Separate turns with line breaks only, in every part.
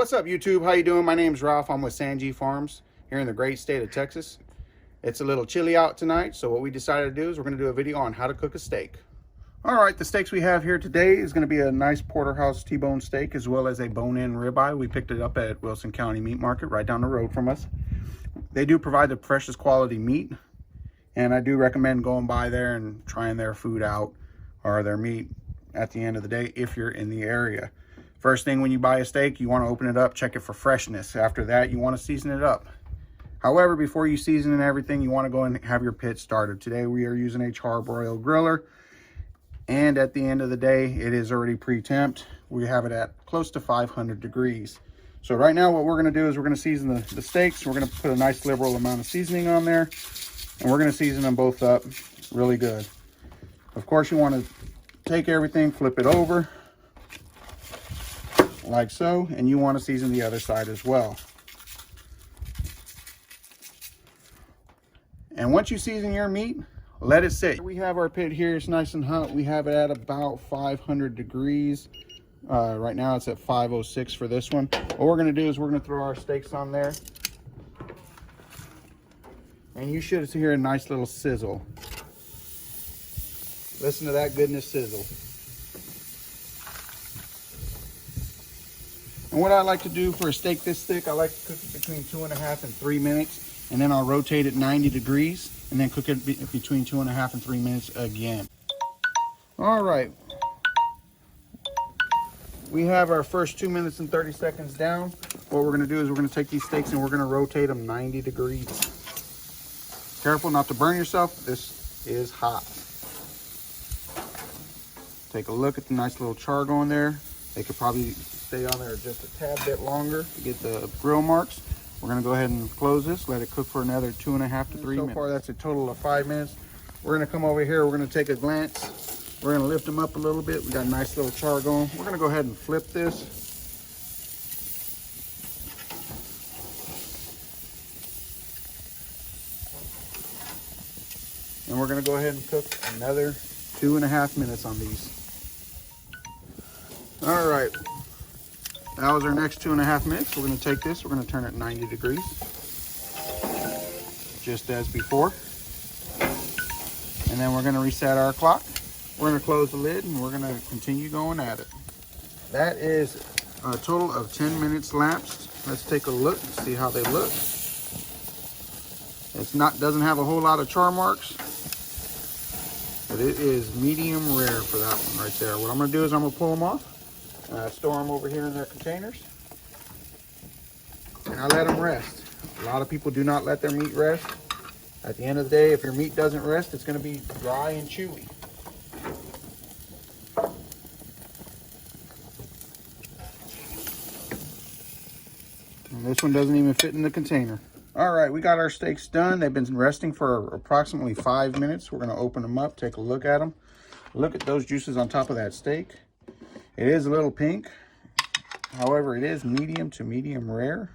What's up, YouTube? How you doing? My name's Ralph. I'm with Sanji Farms here in the great state of Texas. It's a little chilly out tonight, so what we decided to do is we're going to do a video on how to cook a steak. All right, the steaks we have here today is going to be a nice porterhouse T-bone steak as well as a bone-in ribeye. We picked it up at Wilson County Meat Market right down the road from us. They do provide the freshest quality meat, and I do recommend going by there and trying their food out or their meat at the end of the day if you're in the area. First thing when you buy a steak, you want to open it up, check it for freshness. After that, you want to season it up. However, before you season and everything, you want to go and have your pit started. Today we are using a charbroil griller, and at the end of the day, it is already pre-temped. We have it at close to 500 degrees. So right now what we're going to do is we're going to season the steaks. We're going to put a nice liberal amount of seasoning on there, and we're going to season them both up really good. Of course, you want to take everything, flip it over like so, and you want to season the other side as well. And once you season your meat, let it sit. We have our pit here. It's nice and hot. We have it at about 500 degrees. Right now it's at 506 for this one. What we're going to do is we're going to throw our steaks on there, and you should hear a nice little sizzle. Listen to that goodness sizzle. And what I like to do for a steak this thick, I like to cook it between 2.5 and 3 minutes, and then I'll rotate it 90 degrees and then cook it between 2.5 and 3 minutes again. All right, we have our first 2 minutes and 30 seconds down. What we're going to do is we're going to take these steaks and we're going to rotate them 90 degrees. Careful not to burn yourself. This is hot. Take a look at the nice little char going there. They could probably stay on there just a tad bit longer to get the grill marks. We're going to go ahead and close this, let it cook for another 2.5 to 3 minutes. So far, that's a total of 5 minutes. We're going to come over here. We're going to take a glance. We're going to lift them up a little bit. We got a nice little char going. We're going to go ahead and flip this. And we're going to go ahead and cook another 2.5 minutes on these. All right, that was our next 2.5 minutes. We're going to take this, we're going to turn it 90 degrees, just as before. And then we're going to reset our clock. We're going to close the lid and we're going to continue going at it. That is a total of 10 minutes lapsed. Let's take a look and see how they look. Doesn't have a whole lot of char marks, but it is medium rare for that one right there. What I'm going to do is I'm going to pull them off. Store them over here in their containers, and I let them rest. A lot of people do not let their meat rest. At the end of the day, if your meat doesn't rest, it's going to be dry and chewy. And this one doesn't even fit in the container. All right, we got our steaks done. They've been resting for approximately 5 minutes. We're going to open them up, take a look at them. Look at those juices on top of that steak. It is a little pink. However, it is medium to medium rare.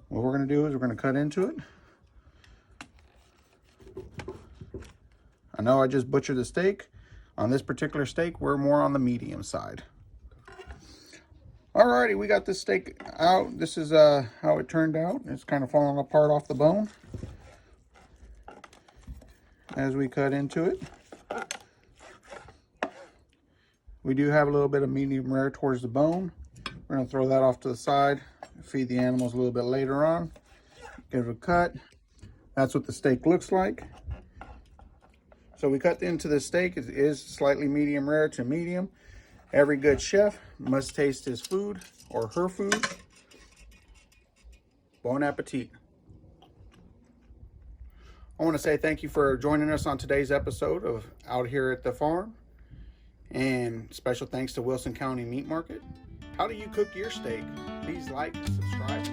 What we're going to do is we're going to cut into it. I know I just butchered the steak. On this particular steak, we're more on the medium side. Alrighty, we got this steak out. This is how it turned out. It's kind of falling apart off the bone as we cut into it. We do have a little bit of medium rare towards the bone. We're going to throw that off to the side, feed the animals a little bit later on. Give it a cut. That's what the steak looks like. So we cut into the steak. It is slightly medium rare to medium. Every good chef must taste his food or her food. Bon appetit. I want to say thank you for joining us on today's episode of Out Here at the Farm. And special thanks to Wilson County Meat Market. How do you cook your steak? Please like, subscribe.